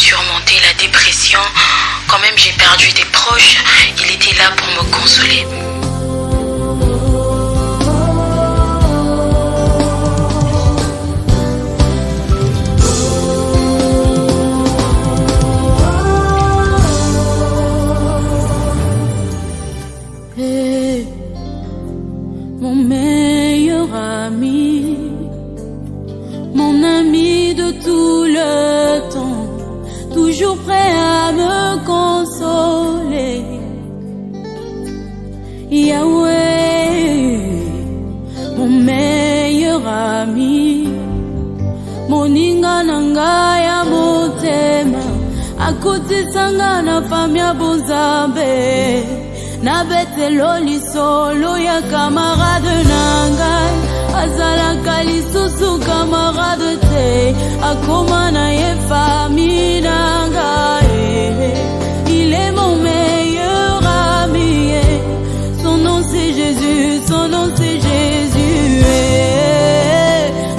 surmonter la dépression. Quand même j'ai perdu des proches, il était là pour me consoler. Hey, mon meilleur ami, mon ami de tout le temps, toujours prêt à me consoler. Yahweh, mon meilleur ami, moninga nanga ya motema, akoti sanga na famia bonzambe. Na betelo lisolo ya camarade nangai, azalaka lisusu camarade te, akoma na ye famille nangai. Il est mon meilleur ami, son nom c'est Jésus, son nom c'est Jésus.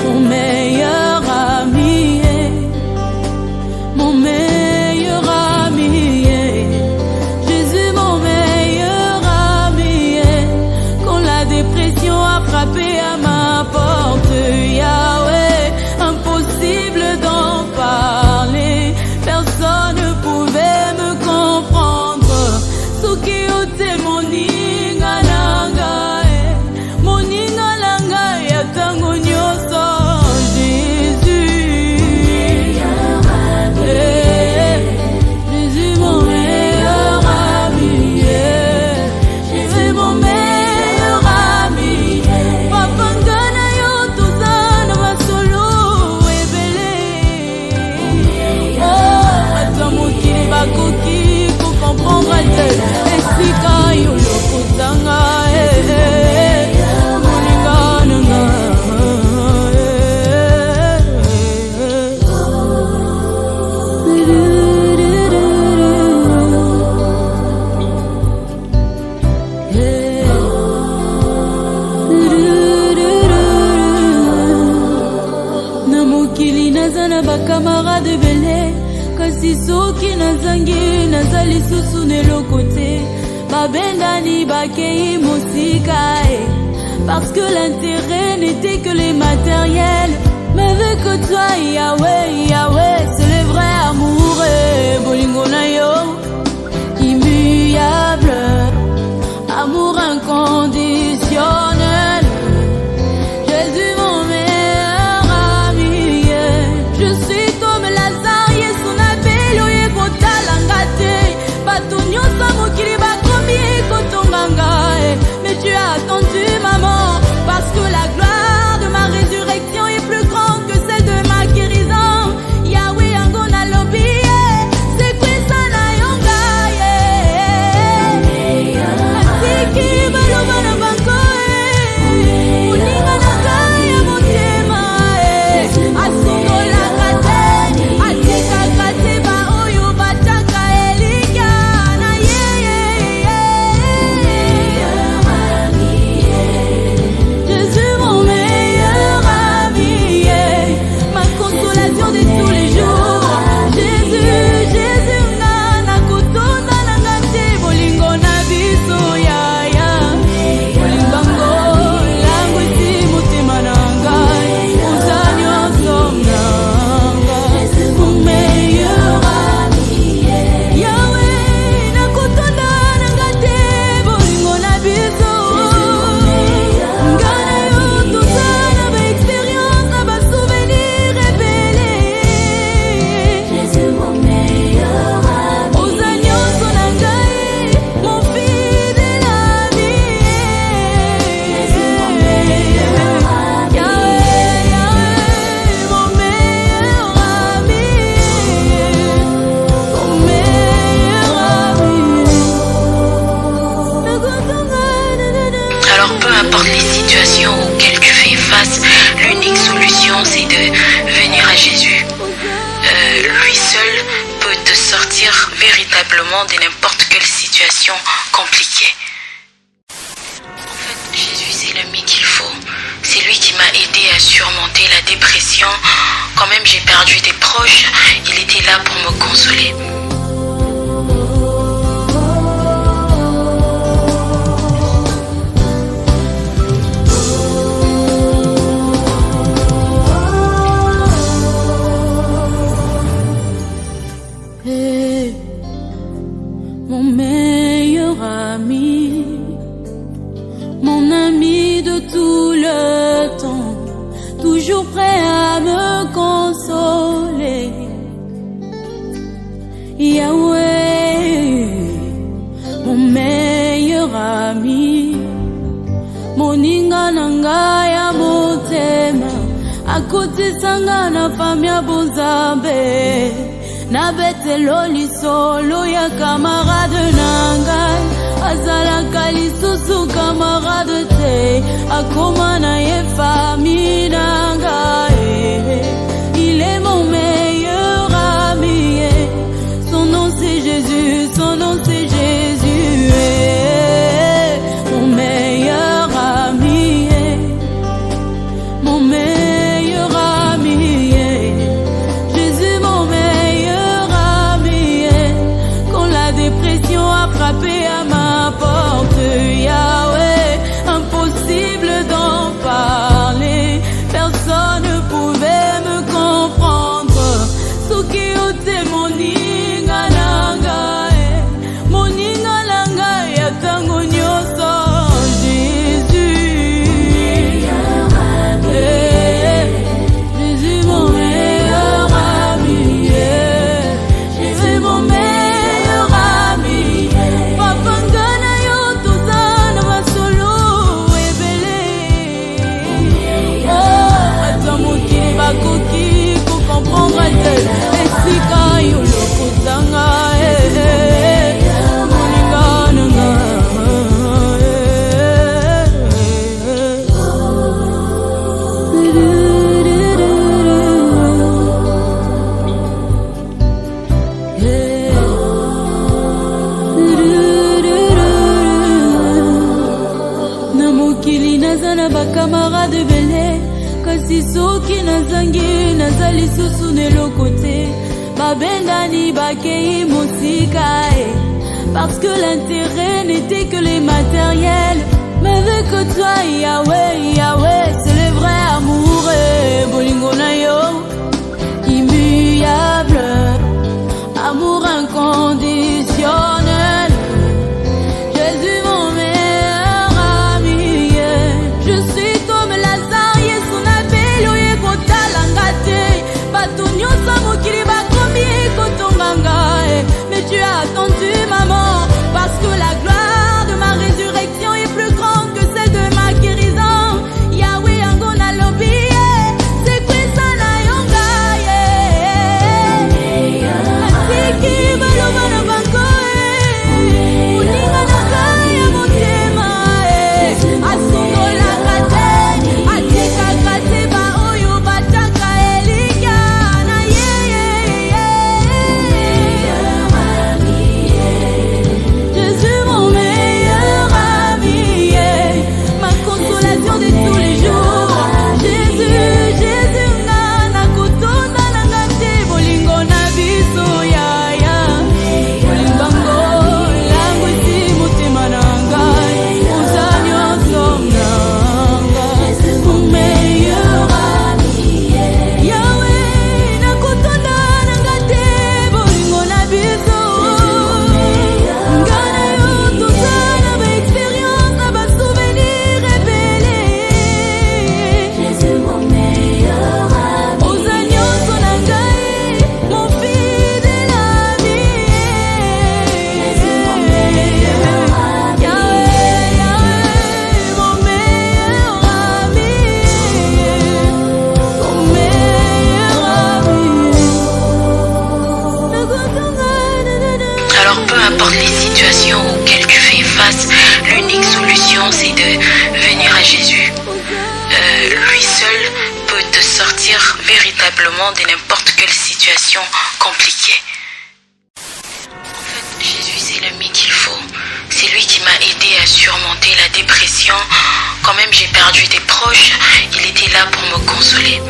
Mon meilleur ami, mon meilleur ami, Jésus mon meilleur ami. Quand la dépression a frappé à ma porte, Yahweh, impossible d'en parler, personne ne pouvait me comprendre. Sukiote moninga nanga, moninga nanga ya tango nyoso, Jésus. Jésus mon meilleur ami, Jésus mon meilleur ami. Papa ngana yo tozana masolo ebele. Oh, ata mokili bakoki ko comprendre te, esika yo lokotanga moninga nanga. Na mokili naza na bakamarade bele, kasi soki nazangi naza lisusu neloko te, babendani bakei mosika. Parce que l'intérêt n'était que les matériels, mais avec toi Yahweh, Yahweh, c'est le vrai amour. Bolingo na yo immuable, amour inconditionnel. Jésus mon meilleur ami, je suis comme Lazare, Yesu na belo ye kotalanga te, bato nyonso mokili bakomi kotonganga. Mais tu as attendu maman, parce que la gloire de ma résurrection est plus grande que celle de ma guérison. Yahweh yango na lobi, c'est quoi ça na yonga, atiki baloba na bango, moninga na ngai ya motema, asungolaka te, atikaka te ba oyo bataka elinga na ye. Jésus mon meilleur ami, ma consolation de tous les jours. Jésus, Jésus na kutuna na ngate, bolingo na biso yaya, bolingango langu iti motema na ngai, uzanyo somnanga. Mon meilleur ami, Yahweh, na kutuna na ngate, bolingo na biso. Ngana yo tozana ba expérience na ba souvenir rebele. Jésus mon meilleur ami, ozanyoso na ngai, mon fidèle ami. Jésus mon meilleur ami, Yahweh, Yahweh, mon meilleur ami, mon meilleur ami. Alors peu importe les situations auxquelles tu fais face, l'unique solution c'est de venir à Jésus. Lui seul peut te sortir véritablement de n'importe quelle situation compliquée. En fait, Jésus c'est l'ami qu'il faut. C'est lui qui m'a aidé à surmonter la dépression. Quand même même j'ai perdu des proches, il était là pour me consoler. Mon meilleur ami, mon ami de tout le temps, toujours prêt à me consoler. Yahweh, mon meilleur ami, moninga nanga ya motema, akotisanga na fami ya bonzambe. Na betelo lisolo ya camarade nangai, azalaka lisusu camarade te, akoma na ye famille nangai. Il est mon meilleur ami, son nom c'est Jésus, son nom c'est Jésus. Mon meilleur ami, mon meilleur ami, Jésus mon meilleur ami. Quand la dépression a frappé à ma porte, Yahweh, impossible d'en parler, personne ne pouvait me comprendre. Soki ote moninga nanga, moninga nanga ya tango nyoso, Jésus. Jésus mon meilleur ami, Jésus mon meilleur ami. Papa ngana yo tozana masolo ebele. Oh, ata mokili bakoki ko comprendre te, esika yo lokotanga moninga nanga. Na mokili naza na bakamarade ebele, kasi soki nazangi naza lisusu na eloko te. Babendani bakei mosika, parce que l'intérêt n'était que les matériels. Mais avec toi Yahweh, Yahweh, c'est le vrai amour. Bolingo na yo immuable, amour inconditionnel. Jésus mon meilleur ami, je suis comme Lazare, Yesu na belo ye kotalanga te. Bato nyonso mokili bakomi kotonganga, mais tu as attendu maman, parce que la gloire de ma résurrection est plus grande que celle de ma guérison. Yahweh yango na lobi, c'est quoi ça na yonga, atiki baloba na bango, moninga na ngai ya motema, asungolaka te, atikaka te baoyo bataka elinga na ye. Jésus mon meilleur ami, ma consolation de tous les jours. Jésus, Jésus ngana kutuna nanga te, bolingo na biso yaya, bolingo langu si motema na ngai, oza nyonso nanga. Mon meilleur ami, Yahweh, nakutuna nanga te, bolingo na biso. Ngana yo tozala ba expérience na ba souvenir rebele. Jésus mon meilleur ami, oza nyonso na ngai, mon fidèle ami. Jésus mon meilleur ami, Yahweh, Yahweh, mon meilleur ami, mon meilleur ami. Alors peu importe les situations auxquelles tu fais face, l'unique solution c'est de venir à Jésus. Lui seul peut te sortir véritablement de n'importe quelle situation compliquée. En fait, Jésus c'est l'ami qu'il faut. C'est lui qui m'a aidé à surmonter la dépression. Quand même j'ai perdu des proches, il était là pour me consoler.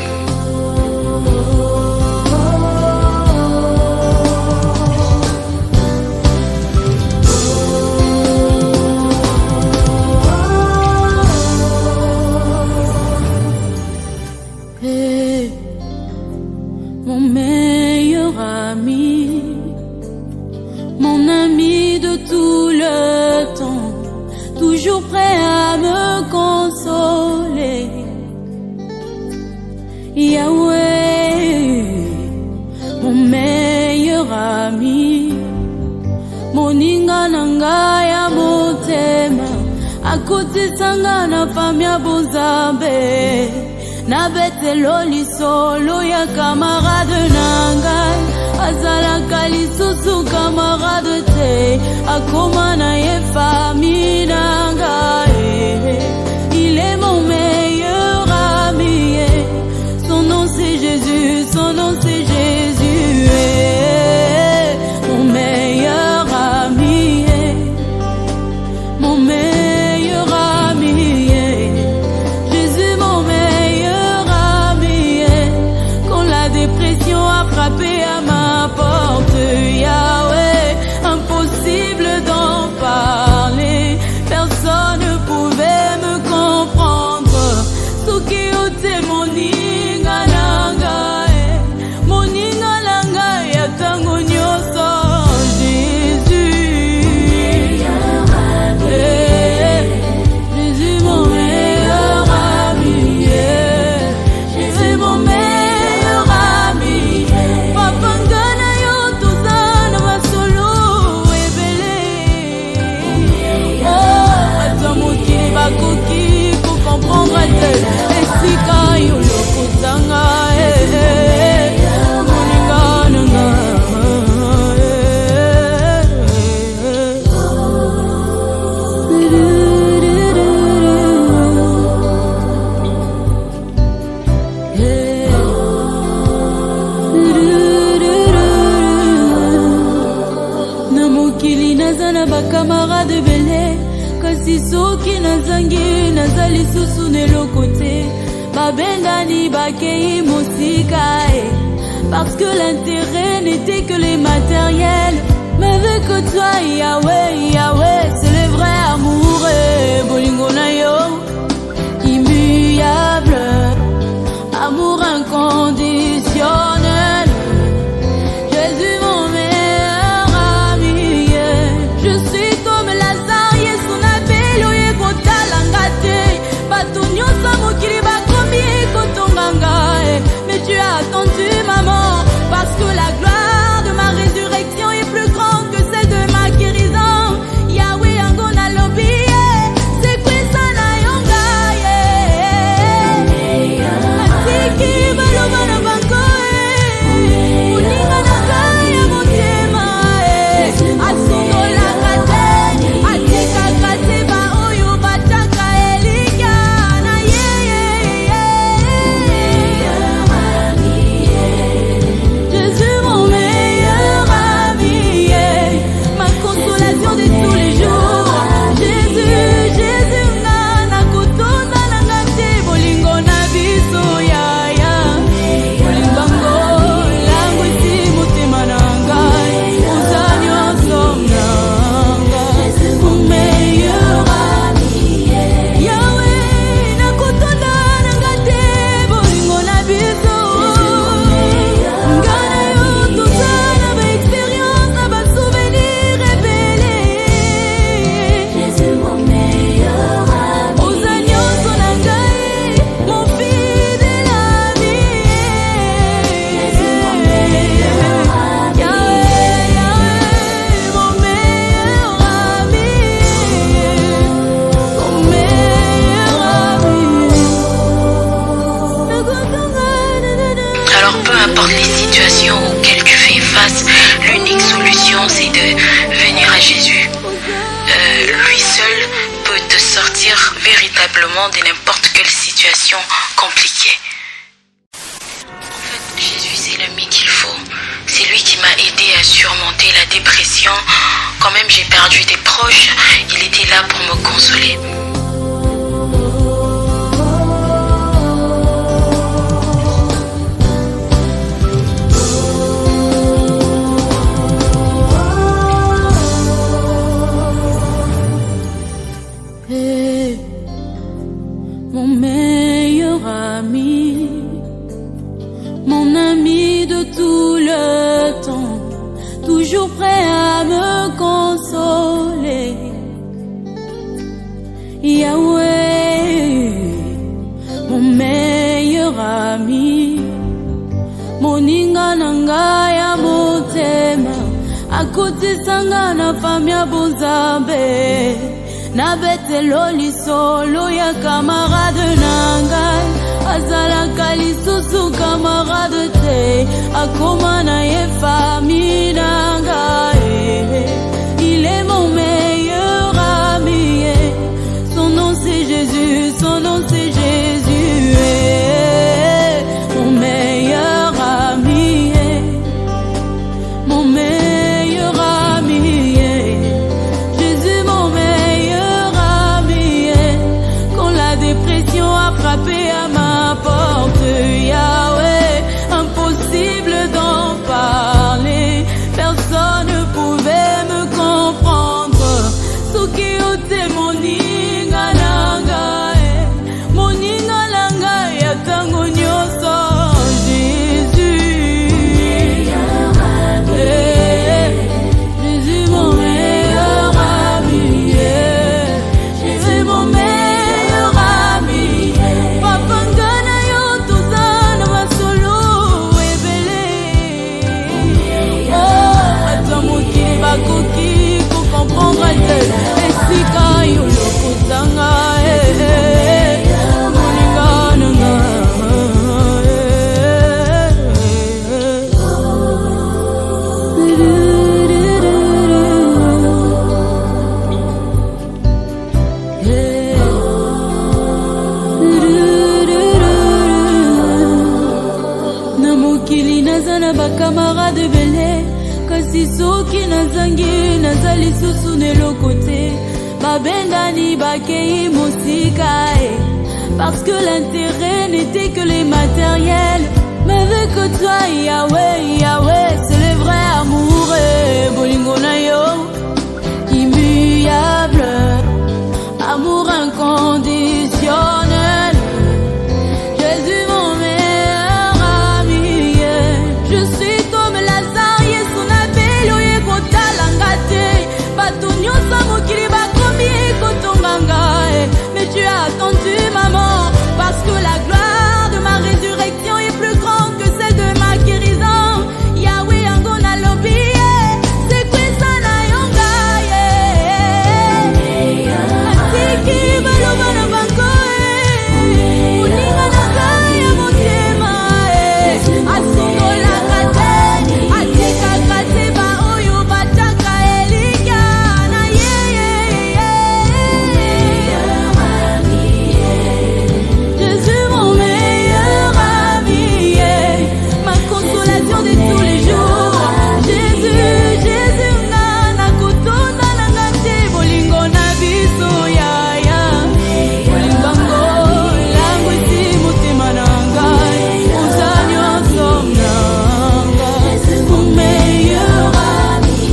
Hey, mon meilleur ami, mon ami de tout le temps, toujours prêt à me consoler. Yahweh, mon meilleur ami, moninga nanga ya motema, akotisanga na famia bozambe, na betelo lisolo ya camarade nangai, azalaka lisusu camarade te, akoma na ye famille nangai. Il est mon meilleur ami, son nom c'est Jésus, son nom c'est Jésus, mon meilleur ami, mon meilleur ami, Jésus mon meilleur ami. Quand la dépression a frappé à ma porte, Yahweh, impossible d'en parler, personne ne pouvait me comprendre. Suki ote moninga nanga, moninga nanga ya tango nyoso, Jésus, Jésus mon meilleur ami, Jésus mon meilleur ami. Papa ngana yo tozana masolo ebele, oh atamoki bakoki ko comprendre te esika yo lokotanga moninga nanga. Na mokili naza na bakamarade bele, kasi soki nazangi naza lisusu neloko te, babengani bakei mosika, parce que l'intérêt n'était que les matériels. Mais avec toi Yahweh, Yahweh, c'est le vrai amour, bolingo na yo immuable, amour inconditionnel. Jésus mon meilleur ami, je suis comme Lazare, son appel oye kotalanga te, bato nyonso mokili bakomi kotonganga, mais tu as attendu maman, parce que la gloire de ma résurrection est plus grande que celle de ma guérison. Yahweh angona lobi, c'est quoi ça na yonga, atiki baloba na bango, moninga na ngai ya motema, asundolaka te, atikaka te ba oyo bataka elinga na ye. Jésus mon meilleur ami, ma consolation de tous les jours. Jésus, Jésus na kutuna na ngate, bolingo na biso yaya, bolingango langu si motema na ngai, ozanyo somnanga, mon meilleur ami, Yahweh na kutuna na ngate, bolingo na biso, ngana yo tozana ba expérience na ba souvenir rebele, ozanyo na ngai, mon fidèle ami, Yahweh, Yahweh, mon meilleur ami, mon meilleur ami. Alors peu importe les situations auxquelles tu fais face, l'unique solution c'est de venir à Jésus. Lui seul peut te sortir véritablement de n'importe quelle situation compliquée. En fait, Jésus c'est l'ami qu'il faut. C'est lui qui m'a aidé à surmonter la dépression. Quand même j'ai perdu des proches, il était là pour me consoler. Mon meilleur ami, tout le temps, toujours prêt à me consoler. Yahweh, mon meilleur ami, moninga nanga ya motema, akotesanga na fami ya bonzambe, na betelo lisolo ya camarade nangai, azalaka lisusu camarade te, akoma na ye fami nangai. Il est mon meilleur ami, son nom c'est Jésus, son nom c'est Jésus, mon meilleur ami, mon meilleur ami, Jésus mon meilleur ami. Quand la dépression a frappé à ma porte, Yahweh, impossible d'en parler, personne ne pouvait me comprendre. Soki ote moninga nanga, moninga nanga ya tango nyoso, Jésus, Jésus mon meilleur ami, Jésus mon meilleur ami. Papa ngana yo tozana masolo ebele, oh ata mokili bakoki ko comprendre te, esika yo lokotanga moninga nanga. Na mokili naza na bakamarade bele, kasi soki nazangi naza lisusu neloko te, babengani bakei mosika, parce que l'intérêt n'était que les matériels. Mais avec toi Yahweh, Yahweh, c'est le vrai amour, bolingo na yo immuable, amour inconditionnel. Jésus mon meilleur ami, je suis comme Lazare, son appel oye kotalanga te, bato nyonso mokili bakomi kotonganga, mais tu as attendu maman, parce que la gloire de ma résurrection est plus grande que celle de ma guérison. Yahweh yango nalobi, c'est quoi ça na yonga, atiki baloba na bango, moninga na ngai ya motema, asungolaka te, atikaka te baoyo bataka elinga na ye. Jésus mon meilleur ami, ma consolation de tous les jours. Jésus, Jésus na kutuna na ngati bolingo na biso yaya, bolingo langu esi motema na ngai, ozanyo somnanga, mon meilleur ami,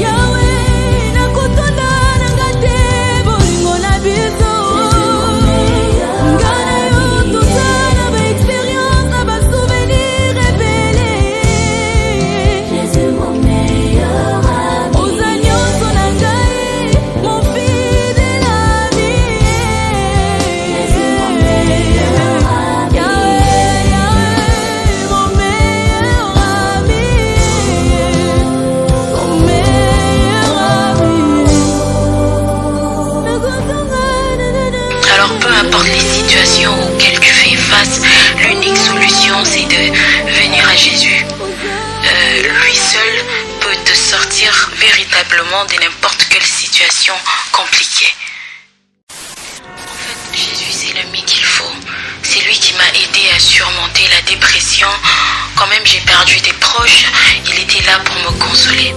Yahweh na kutuna na ngati bolingo na biso, ngana yo tozana ba expérience na ba souvenir rebele. Jésus mon meilleur ami, ozanyo na ngai, mon fidèle ami. Jésus mon meilleur ami, Yahweh, Yahweh, mon meilleur ami, mon meilleur ami. Alors peu importe les situations auxquelles tu fais face, l'unique solution c'est de venir à Jésus. Lui seul peut te sortir véritablement de n'importe quelle situation compliquée. En fait, Jésus c'est l'ami qu'il faut. C'est lui qui m'a aidé à surmonter la dépression. Quand même j'ai perdu des proches, il était là pour me consoler.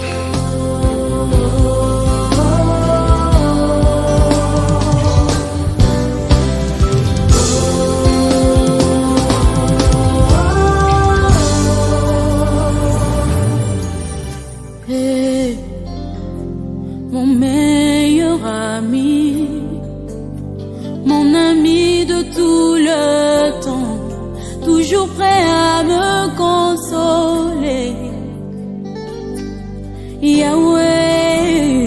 Mon meilleur ami de tout le temps, toujours prêt à me consoler. Yahweh,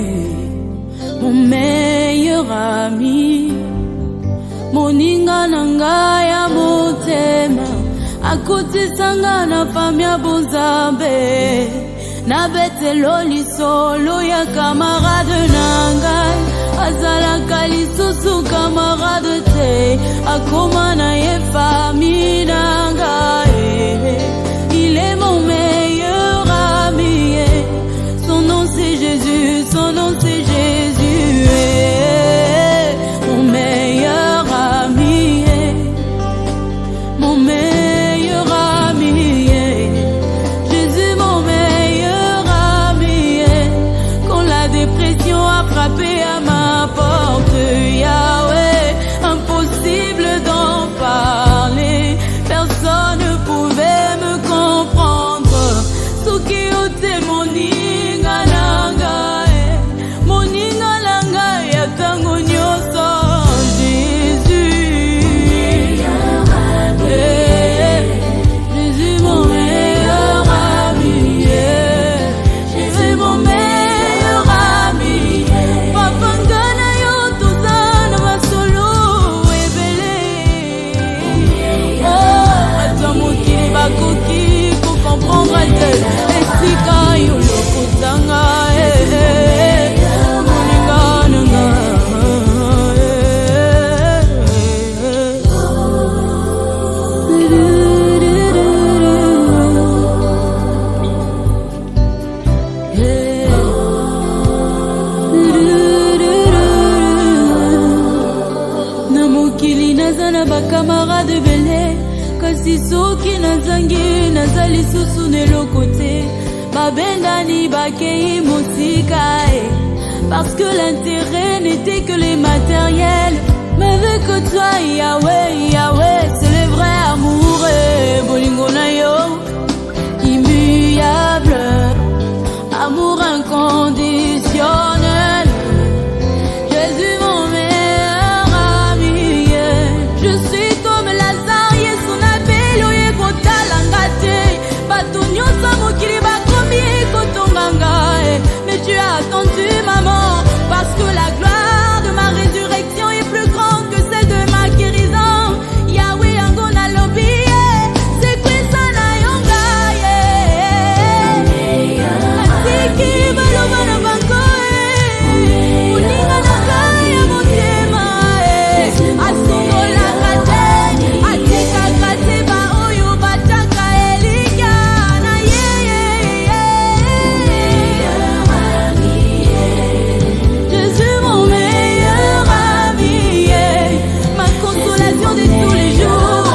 mon meilleur ami, moninga nanga ya motema, akotisanga na fami ya bonzambe, na betelo lisolo ya camarade nangai, azalaka lisusu camarade te, akoma na ye fami nangai. Il est mon meilleur ami, son nom c'est Jésus, son nom c'est Jésus, mon meilleur ami, mon meilleur ami, Jésus mon meilleur ami. Quand la dépression a frappé à ma porte, Yahweh, impossible d'en parler, personne ne pouvait me comprendre. Suki ote moninga nanga, moninga nanga ya tango nyoso, Jésus, Jésus mon meilleur ami, Jésus mon meilleur ami. Papa ngana yo tozana masolo ebele, oh ata mokili bakoki ko comprendre te esika yo lokotanga, moninga nanga, na mokili naza na bakamarade ebele, kasi soki nazangi naza lisusu na eloko te, babengani bakei mosika, parce que l'intérêt n'était que les matériels. Mais avec toi Yahweh, Yahweh, c'est le vrai amour, bolingo na yo immuable, amour inconditionnel. Jésus mon meilleur ami, je suis comme Lazare, Yesu na beli oye kotalanga te, bato nyonso mokili bakomi kotonganga, mais tu as attendu maman, parce que la gloire de ma résurrection est plus grande que celle de ma guérison. Yahweh yango na lobi, c'est quoi ça na yonga, atiki baloba na bango, moninga na ngai ya motema, asungolaka te, atikaka te ba oyo bataka elinga na ye. Jésus mon meilleur ami, ma consolation de tous les jours.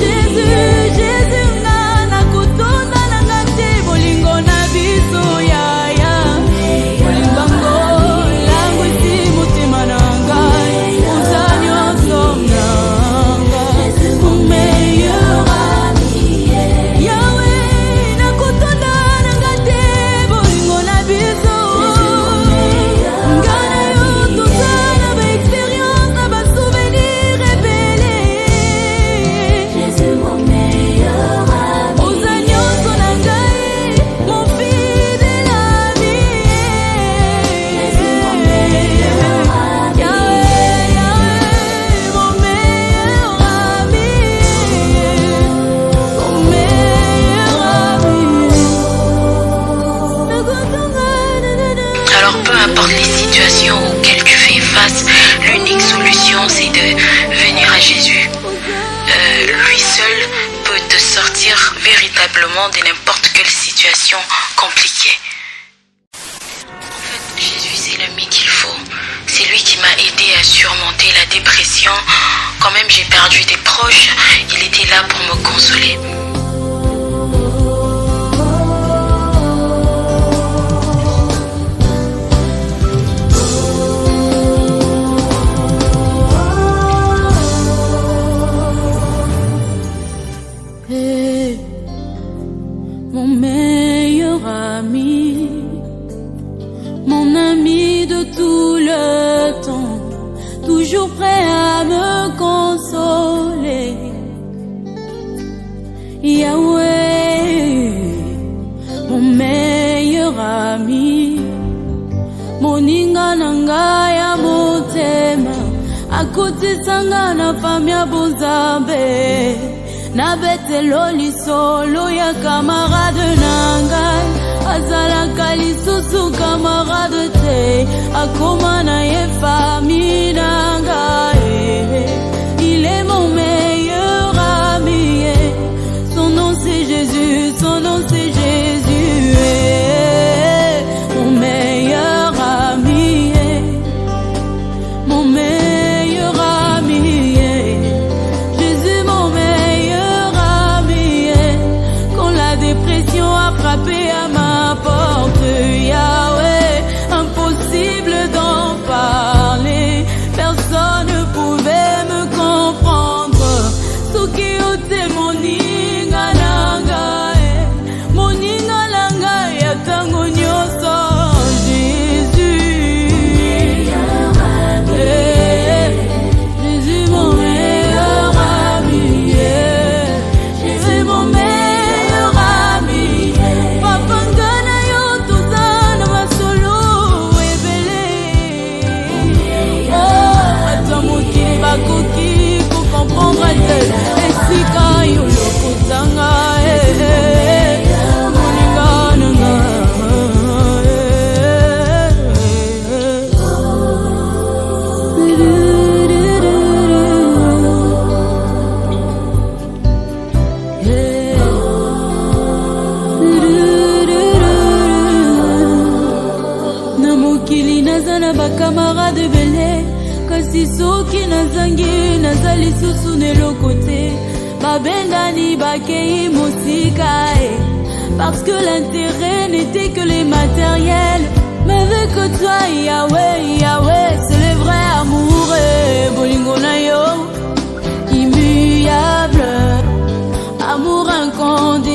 Jésus, Jésus ngana kutunda nanga te, bolingo na biso yaya, bolingo ngo langu esi motema na ngai, oza nyonso nanga, mon meilleur ami, Yahweh nakutunda nanga te, bolingo na biso, ngana yo tozala ba expérience na ba souvenir rebele, Jésus mon meilleur ami, oza nyonso na ngai, mon fidèle ami, Jésus mon meilleur ami, Yahweh, Yahweh, mon meilleur ami, mon meilleur ami. Alors peu importe les situations auxquelles tu fais face, l'unique solution c'est de venir à Jésus. Lui seul peut te sortir véritablement de n'importe quelle situation compliquée. En fait, Jésus c'est l'ami qu'il faut. C'est lui qui m'a aidé à surmonter la dépression. Quand même j'ai perdu des proches, il était là pour me consoler. Mon meilleur ami, mon ami de tout le temps, toujours prêt à me consoler. Yahweh, mon meilleur ami, moninga nanga ya motema, akotisanga na fami ya bonzambe, na betelo lisolo ya camarade nangai, azalaka lisusu camarade te, akoma na ye fami nangai. Il est mon meilleur ami, son nom c'est Jésus, son nom c'est Jésus, mon meilleur ami, mon meilleur ami, Jésus mon meilleur ami. Quand la dépression a frappé à ma porte, Yahweh, impossible d'en parler, personne ne pouvait me comprendre. Soki ote moninga nanga, moninga nanga ya tango nyoso, Jésus, Jésus mon meilleur ami, Jésus mon meilleur ami. Papa ngana yo tozana masolo ebele, oh atamokili bakoki comprendre esika yo lokotanga moninga nanga. Na mokili naza na bakamarade bele, kasi soki nazangi naza lisusu neloko te, babengani bakei mosika, parce que l'intérêt n'était que les matériels. Mais avec toi Yahweh, Yahweh, c'est le vrai amour, bolingo na yo immuable, amour inconditionnel.